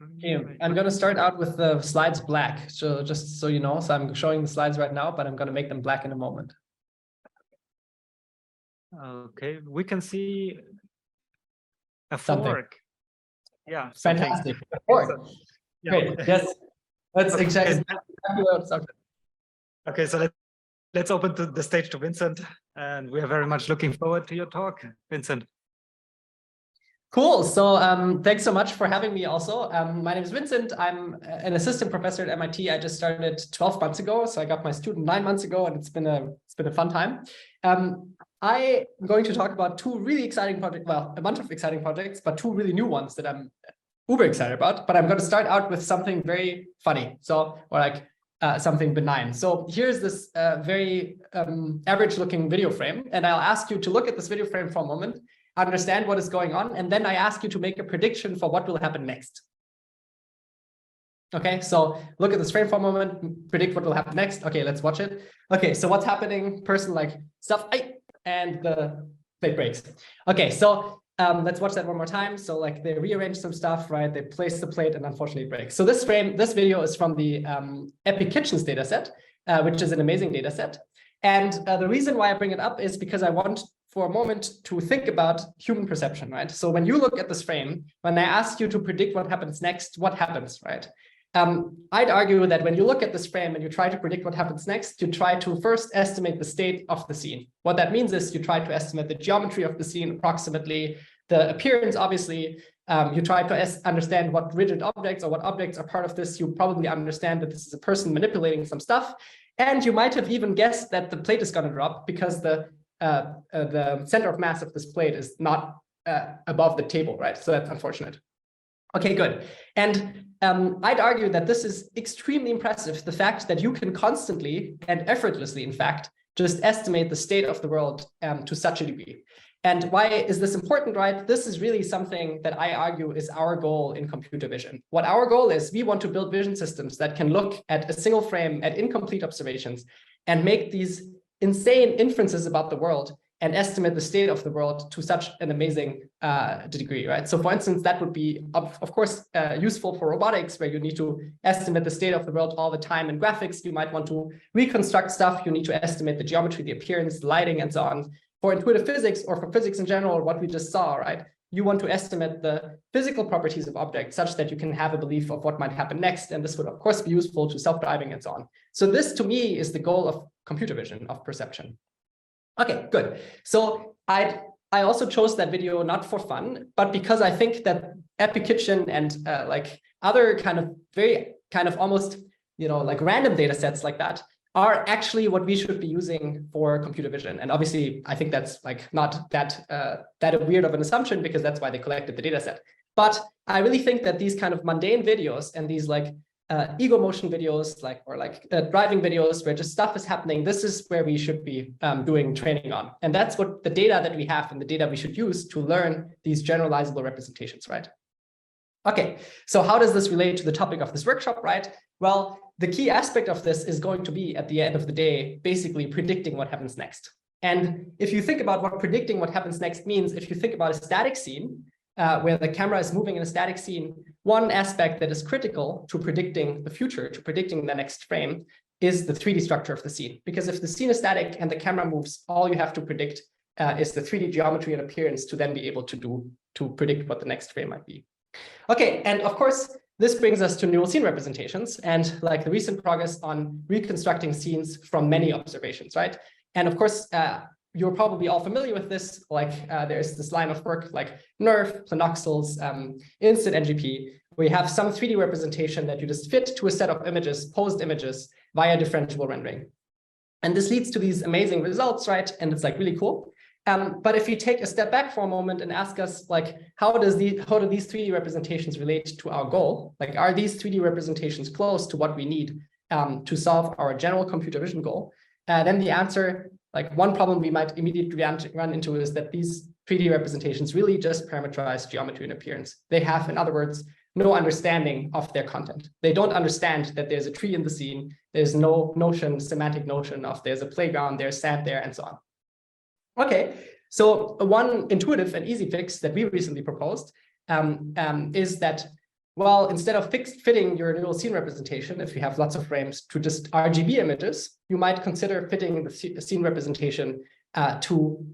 Okay, I'm going to start out with the slides black. So just so you know, so I'm showing the slides right now, but I'm going to make them black in a moment. Okay, we can see a Something. fork. Yeah, Fantastic. A fork. Yeah. Great. Yes, that's Okay. exactly what I'm Okay, so let's open the stage to Vincent, and we are very much looking forward to your talk, Vincent. Cool. So thanks so much for having me also. My name is Vincent. I'm an assistant professor at MIT. I just started 12 months ago. So I got my student 9 months ago, and it's been a fun time. I'm going to talk about two really exciting projects, well, a bunch of exciting projects, but two really new ones that I'm uber excited about. But I'm going to start out with something very funny. So, or like something benign. So here's this very average looking video frame. And I'll ask you to look at this video frame for a moment, understand what is going on, and then I ask you to make a prediction for what will happen next. Okay, so look at this frame for a moment, predict what will happen next. Okay, let's watch it. Okay, so what's happening? Person like stuff, and the plate breaks. Okay, so let's watch that one more time. So like they rearrange some stuff, right? They place the plate and unfortunately it breaks. So this video is from the Epic Kitchens dataset, which is an amazing dataset. And the reason why I bring it up is because I want for a moment to think about human perception, right? So when you look at this frame, when I ask you to predict what happens next, what happens, right? I'd argue that when you look at this frame and you try to predict what happens next, you try to first estimate the state of the scene. What that means is you try to estimate the geometry of the scene approximately, the appearance, obviously. You try to understand what rigid objects or what objects are part of this. You probably understand that this is a person manipulating some stuff. And you might have even guessed that the plate is going to drop because the center of mass of this plate is not above the table, right? So that's unfortunate. Okay, good. And I'd argue that this is extremely impressive, the fact that you can constantly and effortlessly, in fact, just estimate the state of the world to such a degree. And why is this important, right? This is really something that I argue is our goal in computer vision. What our goal is, we want to build vision systems that can look at a single frame, at incomplete observations, and make these insane inferences about the world and estimate the state of the world to such an amazing degree, right? So for instance, that would be, of course, useful for robotics, where you need to estimate the state of the world all the time. In graphics, you might want to reconstruct stuff. You need to estimate the geometry, the appearance, lighting, and so on. For intuitive physics, or for physics in general, what we just saw, right? You want to estimate the physical properties of objects such that you can have a belief of what might happen next. And this would, of course, be useful to self-driving and so on. So this, to me, is the goal of computer vision, of perception. Okay, good. So I also chose that video not for fun, but because I think that Epic Kitchen and like other kind of very kind of almost, you know, like random data sets like that are actually what we should be using for computer vision. And obviously, I think that's like not that weird of an assumption, because that's why they collected the data set. But I really think that these kind of mundane videos and these like ego motion videos, or driving videos where just stuff is happening, this is where we should be doing training on. And that's what the data that we have and the data we should use to learn these generalizable representations, right? Okay, so how does this relate to the topic of this workshop, right? Well, the key aspect of this is going to be, at the end of the day, basically predicting what happens next. And if you think about what predicting what happens next means, if you think about a static scene, where the camera is moving in a static scene, one aspect that is critical to predicting the future, to predicting the next frame, is the 3D structure of the scene. Because if the scene is static and the camera moves, all you have to predict is the 3D geometry and appearance to then be able to predict what the next frame might be. Okay, and of course, this brings us to neural scene representations and like the recent progress on reconstructing scenes from many observations, right? And of course, you're probably all familiar with this, like there's this line of work like NERF, Planoxels, Instant NGP, where you have some 3D representation that you just fit to a set of images, posed images, via differentiable rendering. And this leads to these amazing results, right? And it's like really cool. But if you take a step back for a moment and ask us, like, how do these 3D representations relate to our goal? Like, are these 3D representations close to what we need to solve our general computer vision goal? Then the answer, like one problem we might immediately run into, is that these 3D representations really just parameterize geometry and appearance. They have, in other words, no understanding of their content. They don't understand that there's a tree in the scene. There's no semantic notion of there's a playground, there's sand there, and so on. Okay, so one intuitive and easy fix that we recently proposed is that Well, instead of fitting your neural scene representation, if you have lots of frames, to just RGB images, you might consider fitting the scene representation to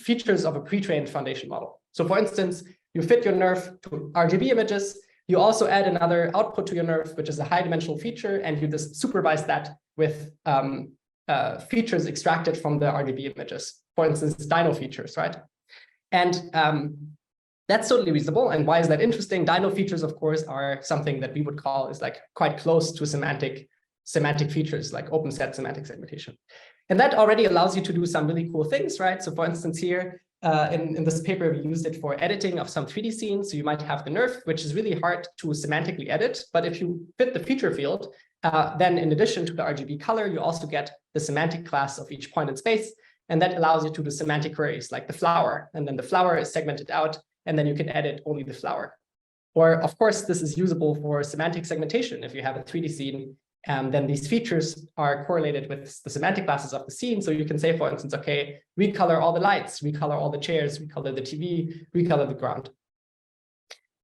features of a pre-trained foundation model. So for instance, you fit your nerve to RGB images, you also add another output to your nerve, which is a high dimensional feature, and you just supervise that with features extracted from the RGB images, for instance, dino features, right? And that's totally reasonable. And why is that interesting? Dino features, of course, are something that we would call is like quite close to semantic features, like open set semantic segmentation. And that already allows you to do some really cool things, right? So for instance, here in this paper, we used it for editing of some 3D scenes. So you might have the nerve, which is really hard to semantically edit. But if you fit the feature field, then in addition to the RGB color, you also get the semantic class of each point in space. And that allows you to do semantic queries like the flower. And then the flower is segmented out, and then you can edit only the flower. Or of course, this is usable for semantic segmentation. If you have a 3D scene, then these features are correlated with the semantic classes of the scene. So you can say, for instance, okay, recolor all the lights, recolor all the chairs, recolor the TV, recolor the ground.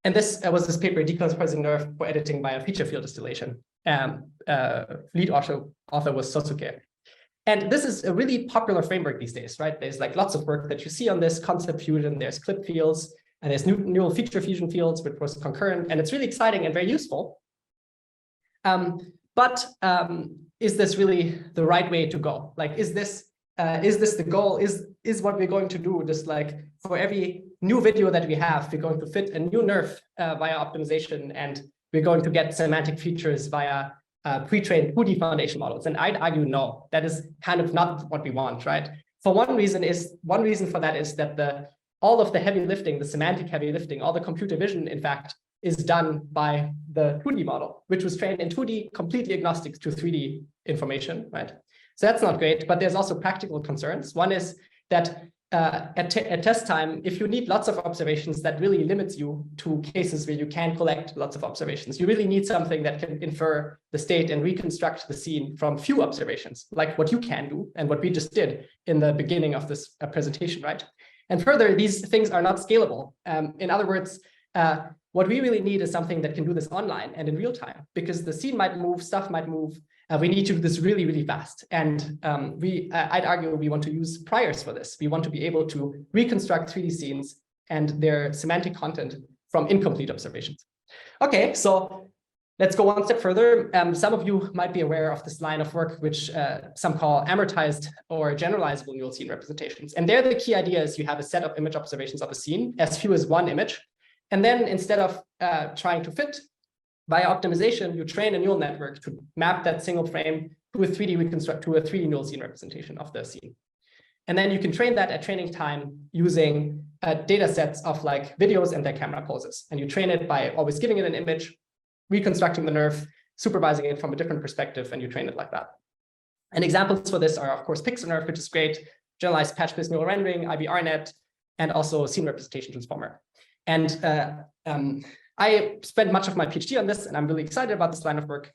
And this was this paper, Decomposing Nerve for Editing by a Feature Field Distillation. Lead author was Sosuke. And this is a really popular framework these days, right? There's like lots of work that you see on this, concept fusion, there's clip fields, and there's neural feature fusion fields, which was concurrent, and it's really exciting and very useful. But is this really the right way to go? Like, is this the goal? Is what we're going to do just like for every new video that we have, we're going to fit a new nerve via optimization, and we're going to get semantic features via pre-trained 2D foundation models? And I'd argue no, that is kind of not what we want, right? For one reason for that is that all of the heavy lifting, the semantic heavy lifting, all the computer vision, in fact, is done by the 2D model, which was trained in 2D, completely agnostic to 3D information, right? So that's not great, but there's also practical concerns. One is that at test time, if you need lots of observations, that really limits you to cases where you can collect lots of observations. You really need something that can infer the state and reconstruct the scene from few observations, like what you can do and what we just did in the beginning of this presentation, right? And further, these things are not scalable. In other words, what we really need is something that can do this online and in real time, because the scene might move, stuff might move. We need to do this really, really fast. And I'd argue we want to use priors for this. We want to be able to reconstruct 3D scenes and their semantic content from incomplete observations. Okay, so let's go one step further. Some of you might be aware of this line of work, which some call amortized or generalizable neural scene representations. And there, the key idea is you have a set of image observations of a scene, as few as one image. And then instead of trying to fit via optimization, you train a neural network to map that single frame to a 3D neural scene representation of the scene. And then you can train that at training time using data sets of like videos and their camera poses. And you train it by always giving it an image, reconstructing the nerve, supervising it from a different perspective, and you train it like that. And examples for this are, of course, PixelNerve, which is great, generalized patch-based neural rendering, IBRNet, and also scene representation transformer. And I spent much of my PhD on this, and I'm really excited about this line of work.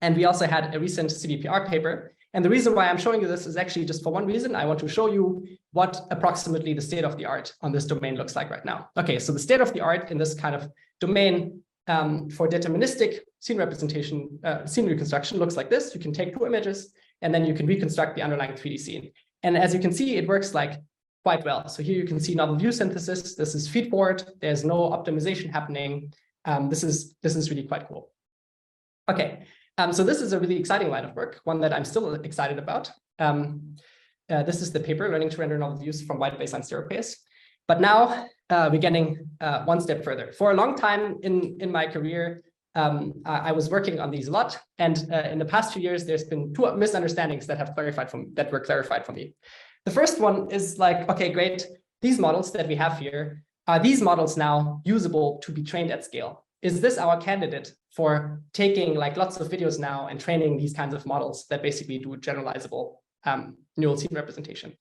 And we also had a recent CVPR paper. And the reason why I'm showing you this is actually just for one reason. I want to show you what approximately the state of the art on this domain looks like right now. Okay, so the state of the art in this kind of domain for deterministic scene representation, scene reconstruction looks like this. You can take 2 images, and then you can reconstruct the underlying 3D scene. And as you can see, it works like quite well. So here you can see novel view synthesis. This is feedforward. There's no optimization happening. This is really quite cool. Okay, so this is a really exciting line of work, one that I'm still excited about. This is the paper, Learning to Render Novel Views from Wide Baseline Stereo. But now we're getting one step further. For a long time in my career, I was working on these a lot. And in the past few years, there's been 2 misunderstandings that were clarified for me. The first one is like, okay, great. These models that we have here, are these models now usable to be trained at scale? Is this our candidate for taking like lots of videos now and training these kinds of models that basically do generalizable neural scene representation?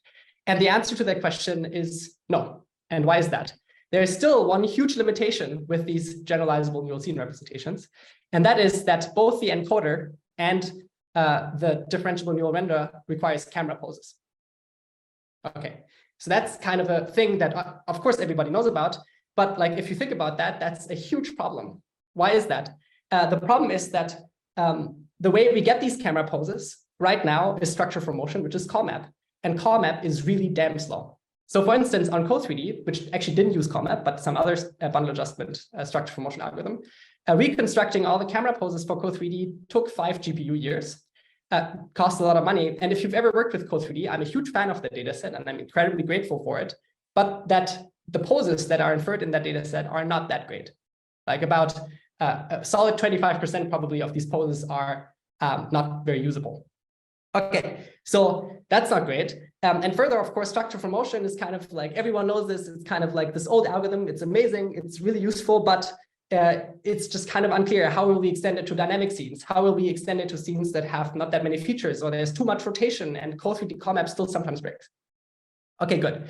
And the answer to that question is no. And why is that? There is still one huge limitation with these generalizable neural scene representations. And that is that both the encoder and the differentiable neural renderer requires camera poses. Okay, so that's kind of a thing that, of course, everybody knows about, But like, if you think about that, that's a huge problem. Why is that? The problem is that the way we get these camera poses right now is structure for motion, which is call map. And call map is really damn slow. So for instance, on Co3D, which actually didn't use call map, but some other bundle adjustment structure for motion algorithm, reconstructing all the camera poses for Co3D took 5 GPU years, cost a lot of money. And if you've ever worked with Co3D, I'm a huge fan of the data set and I'm incredibly grateful for it. But that the poses that are inferred in that data set are not that great. Like about a solid 25% probably of these poses are not very usable. Okay, so that's not great. And further, of course, structure for motion is kind of like, everyone knows this, it's kind of like this old algorithm. It's amazing, it's really useful, but it's just kind of unclear. How will we extend it to dynamic scenes? How will we extend it to scenes that have not that many features, or there's too much rotation and Co3D call map still sometimes breaks? Okay, good.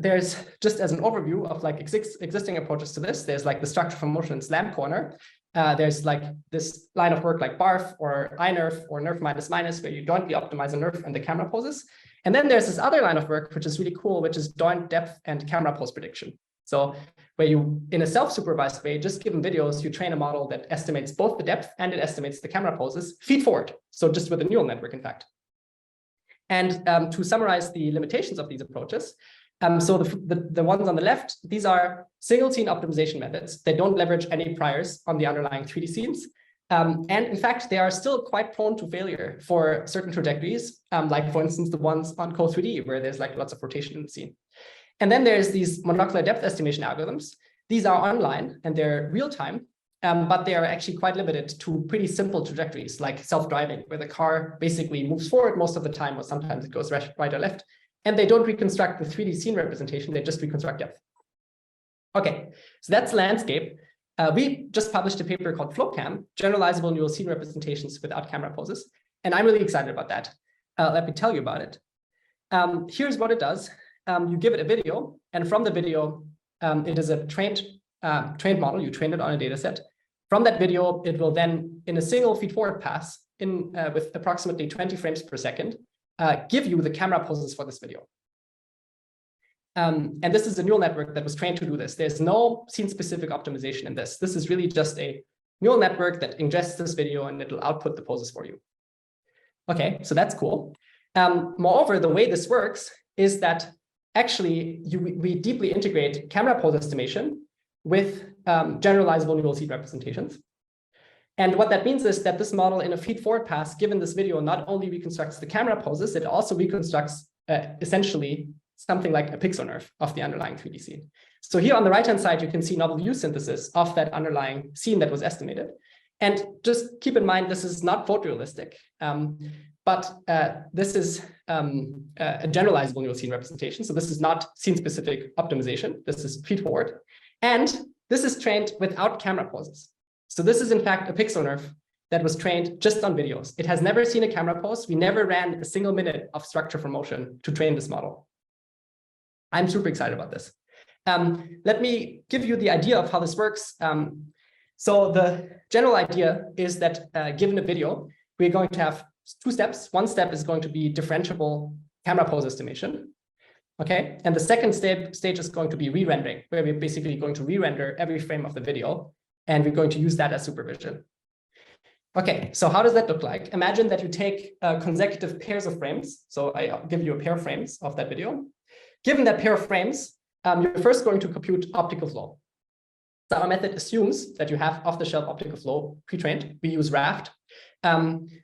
There's, just as an overview of like existing approaches to this, there's like the structure for motion slam corner. There's like this line of work like BARF or iNerf or nerf minus, where you jointly optimize a nerf and the camera poses. And then there's this other line of work, which is really cool, which is joint depth and camera pose prediction. So where you, in a self-supervised way, just given videos, you train a model that estimates both the depth and it estimates the camera poses feed forward. So just with a neural network, in fact. And to summarize the limitations of these approaches, so the ones on the left, these are single scene optimization methods. They don't leverage any priors on the underlying 3D scenes. And in fact, they are still quite prone to failure for certain trajectories, like for instance, the ones on Co3D, where there's like lots of rotation in the scene. And then there's these monocular depth estimation algorithms. These are online and they're real time, but they are actually quite limited to pretty simple trajectories like self-driving, where the car basically moves forward most of the time, or sometimes it goes right or left. And they don't reconstruct the 3D scene representation, they just reconstruct depth. Okay, so that's landscape. We just published a paper called FlowCam, generalizable neural scene representations without camera poses. And I'm really excited about that. Let me tell you about it. Here's what it does. You give it a video, and from the video, it is a trained model. You train it on a data set. From that video, it will then, in a single feed-forward pass, with approximately 20 frames per second, give you the camera poses for this video. And this is a neural network that was trained to do this. There's no scene-specific optimization in this. This is really just a neural network that ingests this video and it'll output the poses for you. Okay, so that's cool. Moreover, the way this works is that actually we deeply integrate camera pose estimation with generalizable neural seed representations. And what that means is that this model in a feed-forward pass, given this video, not only reconstructs the camera poses, it also reconstructs essentially something like a pixel nerf of the underlying 3D scene. So here on the right-hand side, you can see novel view synthesis of that underlying scene that was estimated. And just keep in mind, this is not photorealistic, but this is a generalizable neural scene representation. So this is not scene-specific optimization. This is feed-forward. And this is trained without camera poses. So this is, in fact, a pixel nerf that was trained just on videos. It has never seen a camera pose. We never ran a single minute of structure for motion to train this model. I'm super excited about this. Let me give you the idea of how this works. So the general idea is that given a video, we're going to have two steps. One step is going to be differentiable camera pose estimation. Okay, and the second stage is going to be re-rendering, where we're basically going to re-render every frame of the video, and we're going to use that as supervision. Okay, so how does that look like? Imagine that you take consecutive pairs of frames. So I'll give you a pair of frames of that video. Given that pair of frames, you're first going to compute optical flow. So our method assumes that you have off-the-shelf optical flow pre-trained. We use Raft.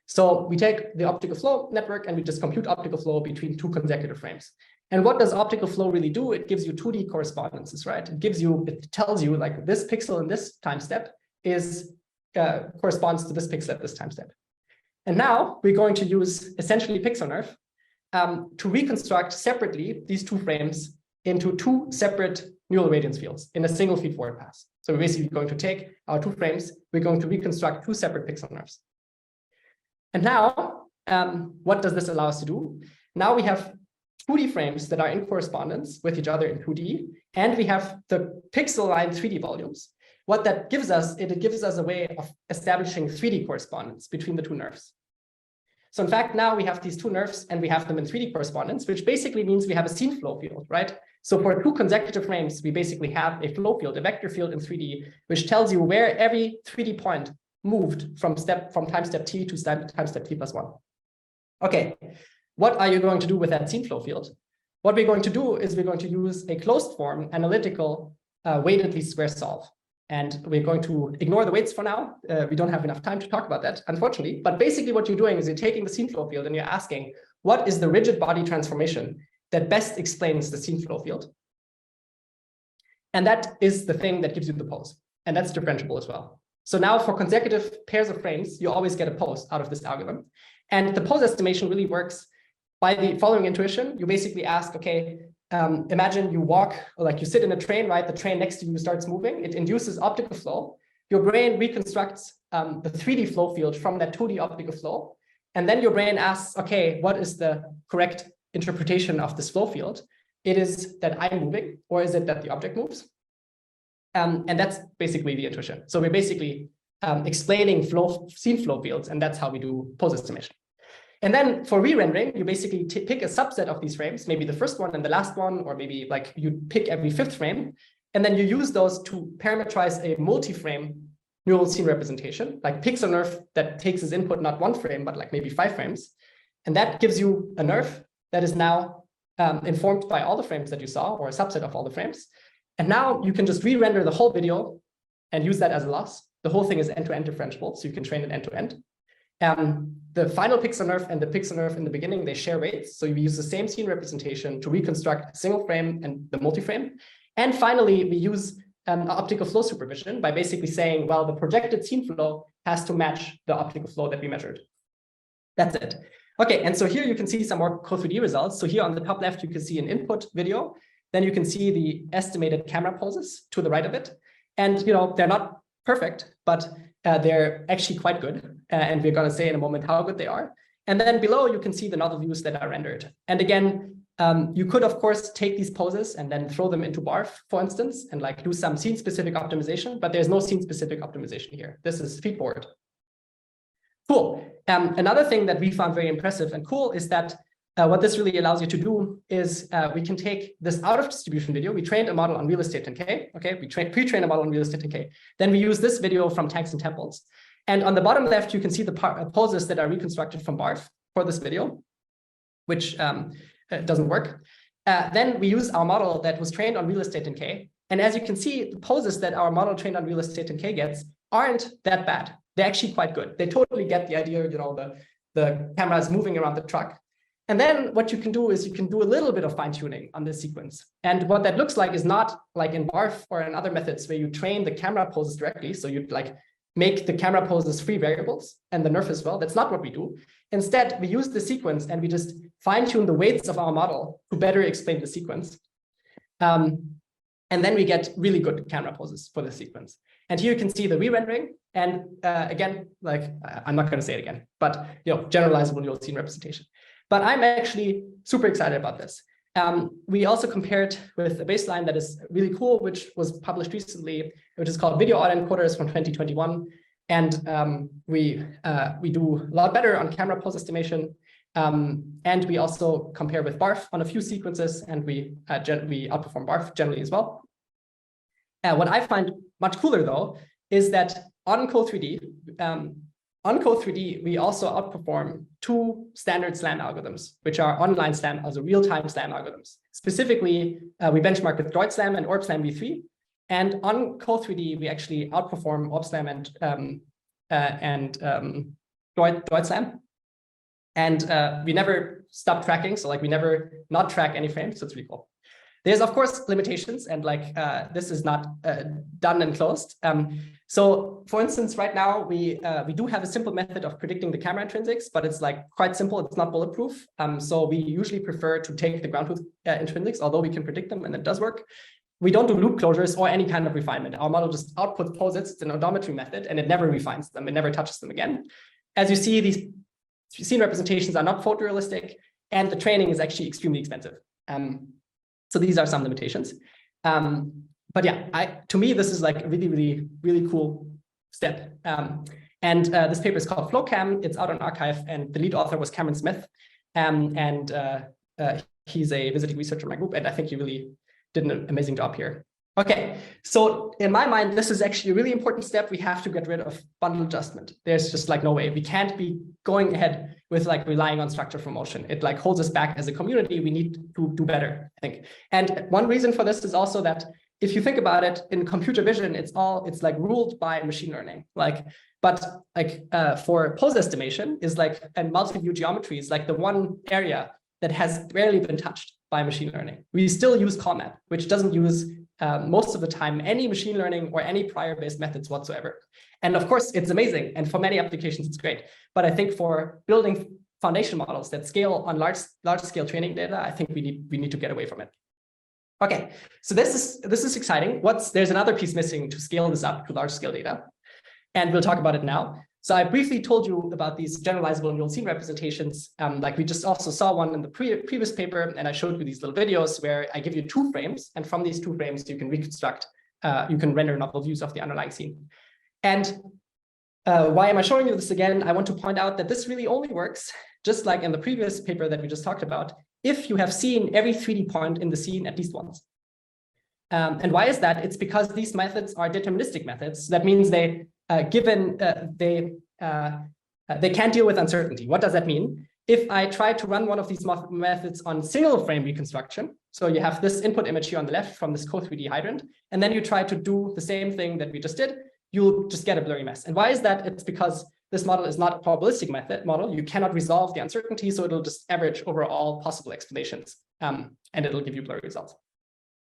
So we take the optical flow network and we just compute optical flow between two consecutive frames. And what does optical flow really do? It gives you 2D correspondences, right? It tells you like this pixel in this time step corresponds to this pixel at this time step. And now we're going to use essentially pixel nerf to reconstruct separately these two frames into two separate neural radiance fields in a single feed-forward pass. So we're basically going to take our two frames, we're going to reconstruct two separate pixel nerfs. And now, what does this allow us to do? Now we have 2D frames that are in correspondence with each other in 2D, and we have the pixel line 3D volumes. What that gives us, it gives us a way of establishing 3D correspondence between the two nerfs. So in fact, now we have these two nerfs and we have them in 3D correspondence, which basically means we have a scene flow field, right? So for 2 consecutive frames, we basically have a flow field, a vector field in 3D, which tells you where every 3D point moved from time step t to time step t plus 1. Okay, what are you going to do with that scene flow field? What we're going to do is we're going to use a closed form analytical weighted least square solve. And we're going to ignore the weights for now. We don't have enough time to talk about that, unfortunately. But basically what you're doing is you're taking the scene flow field and you're asking, what is the rigid body transformation that best explains the scene flow field? And that is the thing that gives you the pose. And that's differentiable as well. So now for consecutive pairs of frames, you always get a pose out of this algorithm. And the pose estimation really works by the following intuition. You basically ask, okay, imagine you walk, or like you sit in a train, right? The train next to you starts moving. It induces optical flow. Your brain reconstructs the 3D flow field from that 2D optical flow. And then your brain asks, okay, what is the correct interpretation of this flow field? It is that I'm moving, or is it that the object moves? And that's basically the intuition. So we're basically explaining scene flow fields, and that's how we do pose estimation. And then for re-rendering, you basically pick a subset of these frames, maybe the first one and the last one, or maybe like you pick every 5th frame, and then you use those to parameterize a multi-frame neural scene representation, like pixel nerf that takes as input not 1 frame, but like maybe 5 frames. And that gives you a nerf that is now informed by all the frames that you saw, or a subset of all the frames. And now you can just re-render the whole video and use that as a loss. The whole thing is end-to-end differentiable, so you can train it end-to-end. The final pixel nerf and the pixel nerf in the beginning, they share weights. So we use the same scene representation to reconstruct a single frame and the multi-frame. And finally, we use optical flow supervision by basically saying, well, the projected scene flow has to match the optical flow that we measured. That's it. Okay, and so here you can see some more Co3D results. So here on the top left, you can see an input video. Then you can see the estimated camera poses to the right of it. And they're not perfect, but they're actually quite good. And we're going to say in a moment how good they are. And then below, you can see the novel views that are rendered. And again, you could, of course, take these poses and then throw them into BARF, for instance, and like do some scene-specific optimization. But there's no scene-specific optimization here. This is feedforward. Cool. Another thing that we found very impressive and cool is that what this really allows you to do is we can take this out of distribution video. We trained a model on real estate 10K. Okay, we pre-trained a model on real estate 10K. Then we use this video from Tanks and Temples. And on the bottom left, you can see the poses that are reconstructed from BARF for this video, which doesn't work. Then we use our model that was trained on real estate 10K. And as you can see, the poses that our model trained on real estate 10K gets aren't that bad. They're actually quite good. They totally get the idea, the camera is moving around the truck. And then what you can do is you can do a little bit of fine tuning on this sequence. And what that looks like is not like in BARF or in other methods where you train the camera poses directly. So you'd like make the camera poses free variables and the nerf as well. That's not what we do. Instead, we use the sequence and we just fine tune the weights of our model to better explain the sequence. And then we get really good camera poses for the sequence. And here you can see the re-rendering. And again, like I'm not going to say it again, but generalizable neural scene representation. But I'm actually super excited about this. We also compared with a baseline that is really cool, which was published recently, which is called Video Audio Encoders from 2021. And we do a lot better on camera pose estimation. And we also compare with BARF on a few sequences, and we outperform BARF generally as well. What I find much cooler, though, is that on Co3D, we also outperform 2 standard SLAM algorithms, which are online SLAM, also real-time SLAM algorithms. Specifically, we benchmark with Droid SLAM and Orb SLAM v3. And on Co3D, we actually outperform Orb SLAM and Droid SLAM. And we never stop tracking. So like we never not track any frames. So it's really cool. There's, of course, limitations, and like this is not done and closed. So for instance, right now, we do have a simple method of predicting the camera intrinsics, but it's like quite simple. It's not bulletproof. So we usually prefer to take the ground truth intrinsics, although we can predict them and it does work. We don't do loop closures or any kind of refinement. Our model just outputs poses. It's an odometry method, and it never refines them. It never touches them again. As you see, these scene representations are not photorealistic, and the training is actually extremely expensive. So these are some limitations. But yeah, to me, this is like a really, really, really cool step. And this paper is called FlowCam. It's out on arXiv, and the lead author was Cameron Smith. And he's a visiting researcher in my group, and I think you really did an amazing job here. Okay, so in my mind, this is actually a really important step. We have to get rid of bundle adjustment. There's just like no way. We can't be going ahead with like relying on structure for motion. It like holds us back as a community. We need to do better, I think. And one reason for this is also that if you think about it, in computer vision, it's like ruled by machine learning. But for pose estimation is like, and multi-view geometry is like the one area that has rarely been touched by machine learning. We still use CalMap, which doesn't use most of the time any machine learning or any prior-based methods whatsoever. And of course, it's amazing. And for many applications, it's great. But I think for building foundation models that scale on large-scale training data, I think we need to get away from it. Okay, so this is exciting. There's another piece missing to scale this up to large-scale data. And we'll talk about it now. So I briefly told you about these generalizable neural scene representations. Like we just also saw one in the previous paper, and I showed you these little videos where I give you 2 frames, and from these 2 frames, you can reconstruct, you can render novel views of the underlying scene. And why am I showing you this again? I want to point out that this really only works, just like in the previous paper that we just talked about, if you have seen every 3D point in the scene at least once. And why is that? It's because these methods are deterministic methods. That means they can't deal with uncertainty. What does that mean? If I try to run one of these methods on single frame reconstruction, so you have this input image here on the left from this Co3D hydrant, and then you try to do the same thing that we just did, you'll just get a blurry mess. And why is that? It's because this model is not a probabilistic model. You cannot resolve the uncertainty, so it'll just average over all possible explanations, and it'll give you blurry results.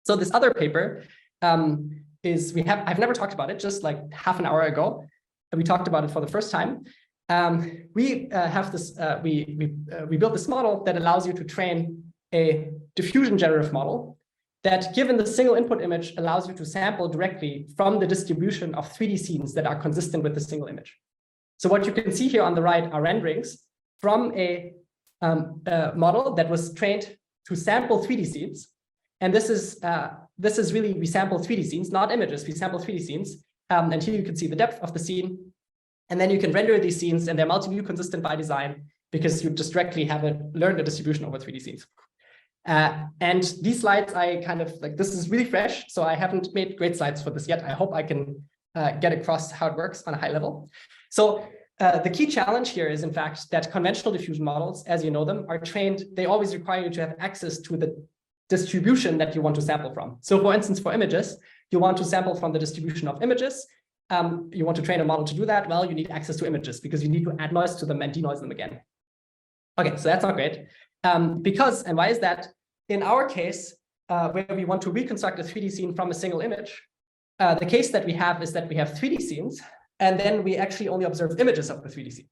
So this other paper I've never talked about it, just like half an hour ago. We talked about it for the first time. We built this model that allows you to train a diffusion generative model that, given the single input image, allows you to sample directly from the distribution of 3D scenes that are consistent with the single image. So what you can see here on the right are renderings from a model that was trained to sample 3D scenes. And this is really, we sample 3D scenes, not images, we sample 3D scenes. And here you can see the depth of the scene. And then you can render these scenes, and they're multi-view consistent by design because you just directly have learned the distribution over 3D scenes. And these slides, this is really fresh, so I haven't made great slides for this yet. I hope I can get across how it works on a high level. So the key challenge here is, in fact, that conventional diffusion models, as you know them, are trained, they always require you to have access to the distribution that you want to sample from. So for instance, for images, you want to sample from the distribution of images. You want to train a model to do that. Well, you need access to images because you need to add noise to them and denoise them again. Okay, so that's not great. And why is that? In our case, where we want to reconstruct a 3D scene from a single image, the case that we have is that we have 3D scenes, and then we actually only observe images of the 3D scene.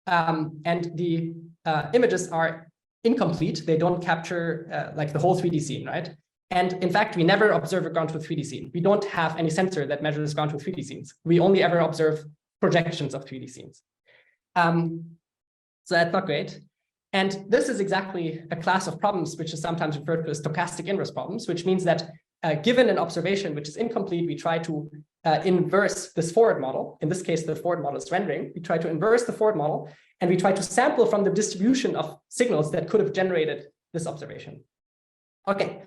And the images are incomplete. They don't capture like the whole 3D scene, right? And in fact, we never observe a ground truth 3D scene. We don't have any sensor that measures ground truth 3D scenes. We only ever observe projections of 3D scenes. So that's not great. And this is exactly a class of problems which is sometimes referred to as stochastic inverse problems, which means that given an observation which is incomplete, we try to inverse this forward model. In this case, the forward model is rendering. We try to inverse the forward model, and we try to sample from the distribution of signals that could have generated this observation. Okay,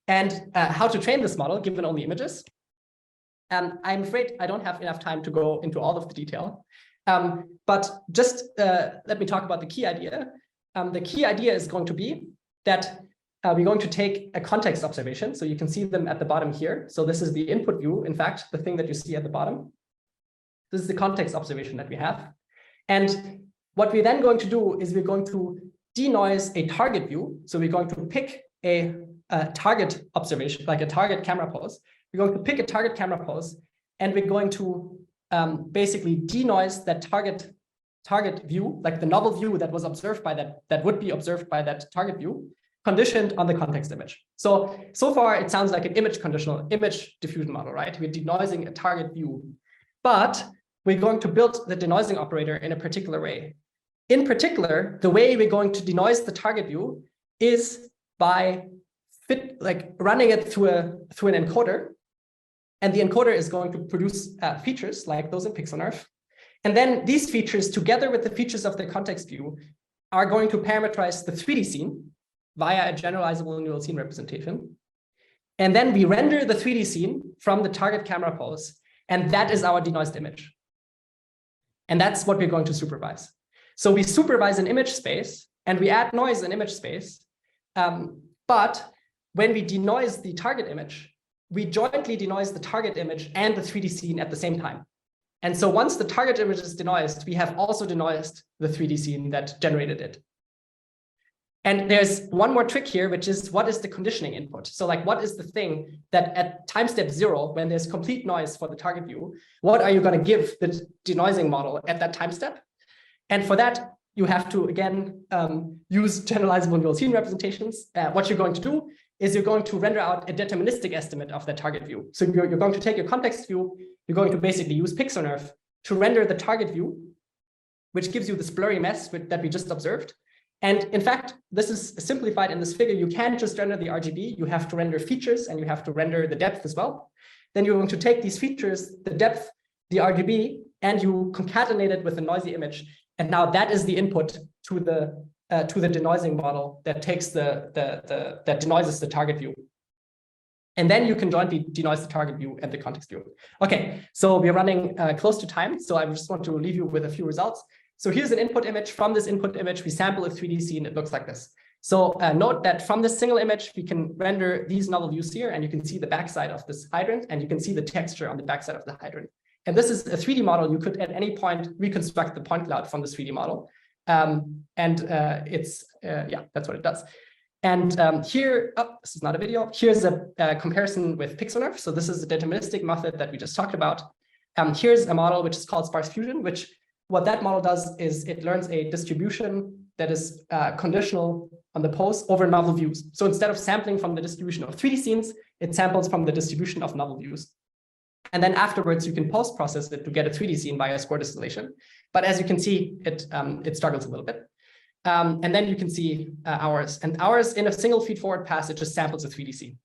and how to train this model given only images? I'm afraid I don't have enough time to go into all of the detail, but just let me talk about the key idea. The key idea is going to be that we're going to take a context observation. So you can see them at the bottom here. So this is the input view. In fact, the thing that you see at the bottom, this is the context observation that we have. And what we're then going to do is we're going to denoise a target view. So we're going to pick a target observation, like a target camera pose. We're going to pick a target camera pose, and we're going to basically denoise that target view, like the novel view that was observed by that would be observed by that target view, conditioned on the context image. So far it sounds like an conditional image diffusion model, right? We're denoising a target view, but we're going to build the denoising operator in a particular way. In particular, the way we're going to denoise the target view is by running it through an encoder, and the encoder is going to produce features like those in PixelNerve. And then these features, together with the features of the context view, are going to parameterize the 3D scene via a generalizable neural scene representation. And then we render the 3D scene from the target camera pose. And that is our denoised image. And that's what we're going to supervise. So we supervise an image space and we add noise in image space. But when we denoise the target image, we jointly denoise the target image and the 3D scene at the same time. And so once the target image is denoised, we have also denoised the 3D scene that generated it. And there's one more trick here, which is what is the conditioning input? So like, what is the thing that at time step 0, when there's complete noise for the target view, what are you going to give the denoising model at that time step? And for that, you have to, again, use generalizable neural scene representations. What you're going to do is you're going to render out a deterministic estimate of that target view. So you're going to take your context view, you're going to basically use PixelNerve to render the target view, which gives you this blurry mess that we just observed. And in fact, this is simplified in this figure. You can't just render the RGB, you have to render features and you have to render the depth as well. Then you're going to take these features, the depth, the RGB, and you concatenate it with a noisy image. And now that is the input to the denoising model that takes that denoises the target view. And then you can jointly denoise the target view and the context view. Okay, so we're running close to time. So I just want to leave you with a few results. So here's an input image. From this input image, we sample a 3D scene. It looks like this. So note that from this single image, we can render these novel views here, and you can see the backside of this hydrant, and you can see the texture on the backside of the hydrant. And this is a 3D model. You could at any point reconstruct the point cloud from this 3D model. Yeah, that's what it does. And here, this is not a video. Here's a comparison with PixelNerve. So this is the deterministic method that we just talked about. Here's a model which is called sparse fusion, which what that model does is it learns a distribution that is conditional on the pose over novel views. So instead of sampling from the distribution of 3D scenes, it samples from the distribution of novel views. And then afterwards, you can post-process it to get a 3D scene via score distillation. But as you can see, it struggles a little bit. And then you can see ours. And ours, in a single feed-forward pass, it just samples a 3D scene.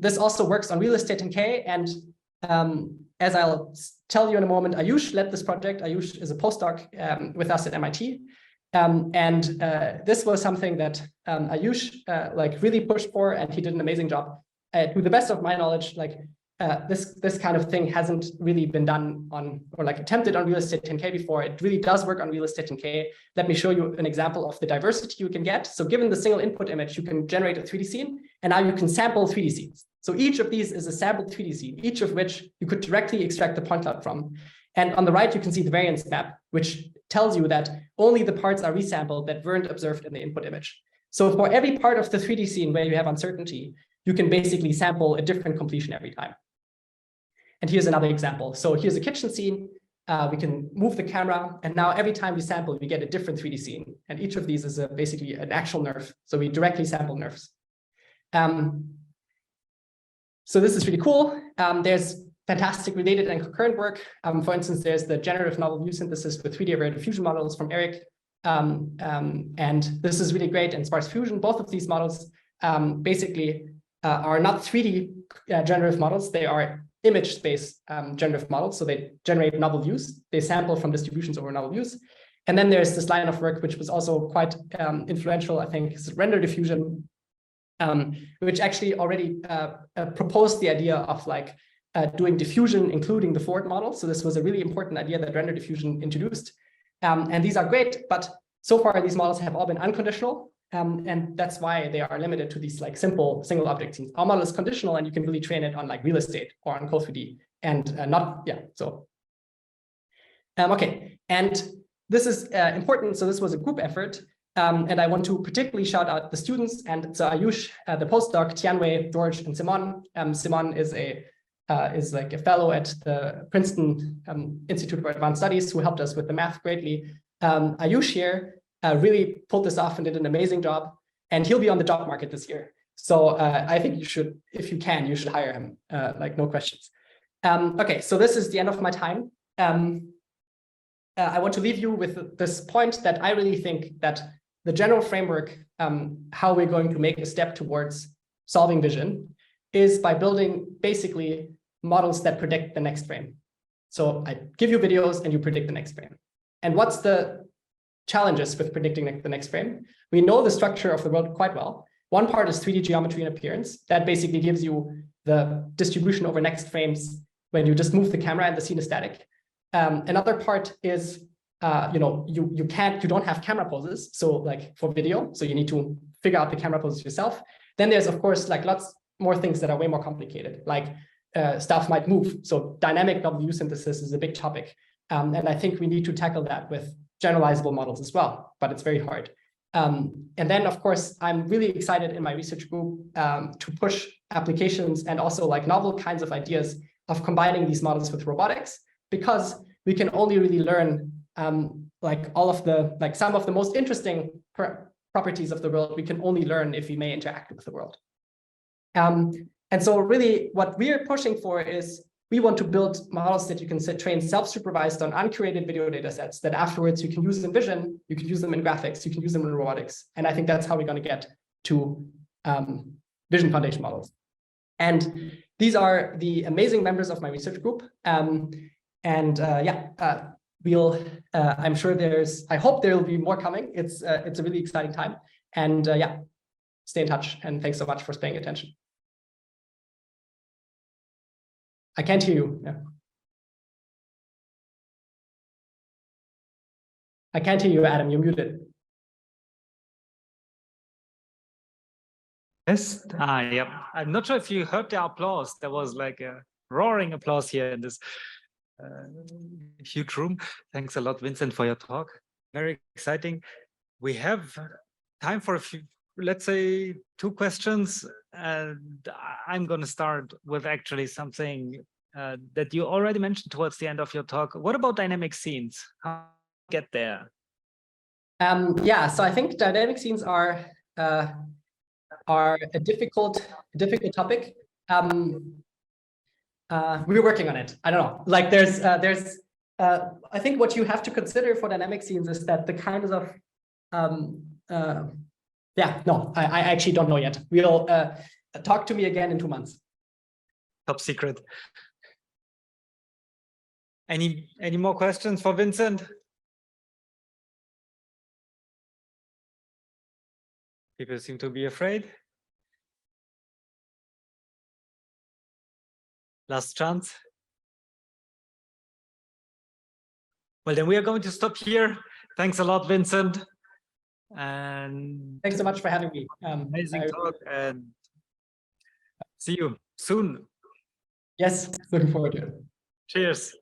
This also works on real estate 10K. And as I'll tell you in a moment, Ayush led this project. Ayush is a postdoc with us at MIT. This was something that Ayush really pushed for, and he did an amazing job. To the best of my knowledge, this kind of thing hasn't really been done on or attempted on real estate 10K before. It really does work on real estate 10K. Let me show you an example of the diversity you can get. So given the single input image, you can generate a 3D scene, and now you can sample 3D scenes. So each of these is a sampled 3D scene, each of which you could directly extract the point cloud from. And on the right, you can see the variance map, which tells you that only the parts are resampled that weren't observed in the input image. So for every part of the 3D scene where you have uncertainty, you can basically sample a different completion every time. And here's another example. So here's a kitchen scene. We can move the camera, and now every time we sample, we get a different 3D scene. And each of these is basically an actual nerve. So we directly sample nerves. So this is really cool. There's fantastic related and concurrent work. For instance, there's the generative novel view synthesis with 3D iterative fusion models from Eric. And this is really great in sparse fusion. Both of these models basically are not 3D generative models. They are image space generative models. So they generate novel views. They sample from distributions over novel views. And then there's this line of work, which was also quite influential, I think, is render diffusion, which actually already proposed the idea of doing diffusion, including the forward model. So this was a really important idea that render diffusion introduced. And these are great, but so far these models have all been unconditional. And that's why they are limited to these simple single object scenes. Our model is conditional, and you can really train it on real estate or on Code3D and okay. And this is important. So this was a group effort. And I want to particularly shout out the students. And so Ayush, the postdoc, Tianwei, George, and Simon. Simon is a fellow at the Princeton Institute for Advanced Studies who helped us with the math greatly. Ayush here really pulled this off and did an amazing job. And he'll be on the job market this year. So I think you should, if you can, you should hire him, no questions. Okay, so this is the end of my time. I want to leave you with this point that I really think that the general framework, how we're going to make a step towards solving vision, is by building basically models that predict the next frame. So I give you videos and you predict the next frame. And what's the challenges with predicting the next frame? We know the structure of the world quite well. One part is 3D geometry and appearance. That basically gives you the distribution over next frames when you just move the camera and the scene is static. Another part is, you don't have camera poses. So like for video, so you need to figure out the camera poses yourself. Then there's, of course, like lots more things that are way more complicated, like stuff might move. So dynamic W synthesis is a big topic. And I think we need to tackle that with generalizable models as well, but it's very hard. And then, of course, I'm really excited in my research group to push applications and also like novel kinds of ideas of combining these models with robotics, because we can only really learn like all of the, like some of the most interesting properties of the world, we can only learn if we may interact with the world. And so really what we're pushing for is we want to build models that you can train self-supervised on uncurated video data sets that afterwards you can use in vision, you can use them in graphics, you can use them in robotics. And I think that's how we're going to get to vision foundation models. And these are the amazing members of my research group. I'm sure I hope there will be more coming. It's a really exciting time. And yeah, stay in touch. And thanks so much for paying attention. I can't hear you. Yeah. I can't hear you, Adam. You're muted. Yes. Yep. I'm not sure if you heard the applause. There was like a roaring applause here in this huge room. Thanks a lot, Vincent, for your talk. Very exciting. We have time for a few, let's say, 2 questions. And I'm going to start with actually something that you already mentioned towards the end of your talk. What about dynamic scenes? How do you get there? Yeah, so I think dynamic scenes are a difficult topic. We're working on it. I don't know. Like I think what you have to consider for dynamic scenes is that the kinds of I actually don't know yet. We'll talk to me again in 2 months. Top secret. Any more questions for Vincent? People seem to be afraid. Last chance. Well, then we are going to stop here. Thanks a lot, Vincent. And thanks so much for having me. Amazing talk, and see you soon. Yes, looking forward to it. Cheers.